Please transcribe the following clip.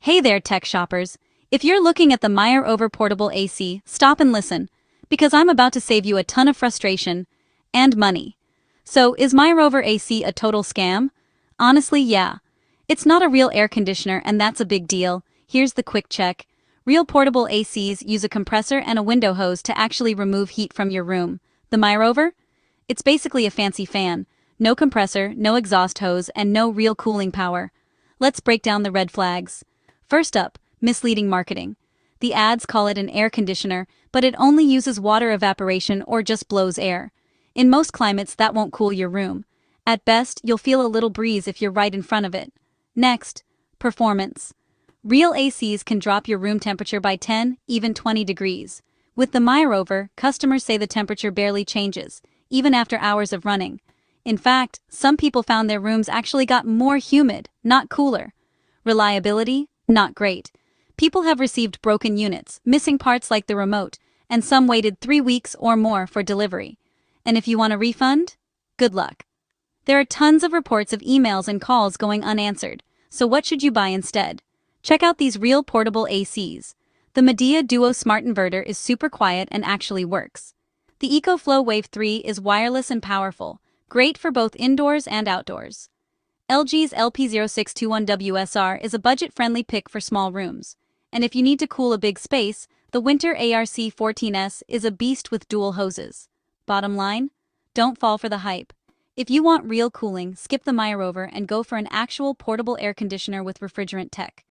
Hey there, tech shoppers. If you're looking at the Mirover portable AC, stop and listen, because I'm about to save you a ton of frustration and money. So, is Mirover AC a total scam? Honestly, yeah. It's not a real air conditioner, and that's a big deal. Here's the quick check. Real portable ACs use a compressor and a window hose to actually remove heat from your room. The Mirover? It's basically a fancy fan. No compressor, no exhaust hose, and no real cooling power. Let's break down the red flags. First up, misleading marketing. The ads call it an air conditioner, but it only uses water evaporation or just blows air. In most climates, that won't cool your room. At best, you'll feel a little breeze if you're right in front of it. Next, performance. Real ACs can drop your room temperature by 10, even 20 degrees. With the Mirover, customers say the temperature barely changes, even after hours of running. In fact, some people found their rooms actually got more humid, not cooler. Reliability? Not great. People have received broken units, missing parts like the remote, and some waited 3 weeks or more for delivery. And if you want a refund? Good luck. There are tons of reports of emails and calls going unanswered, so what should you buy instead? Check out these real portable ACs. The Medea Duo Smart Inverter is super quiet and actually works. The EcoFlow Wave 3 is wireless and powerful, great for both indoors and outdoors. LG's LP0621WSR is a budget-friendly pick for small rooms. And if you need to cool a big space, the Winter ARC14S is a beast with dual hoses. Bottom line? Don't fall for the hype. If you want real cooling, skip the Mirover and go for an actual portable air conditioner with refrigerant tech.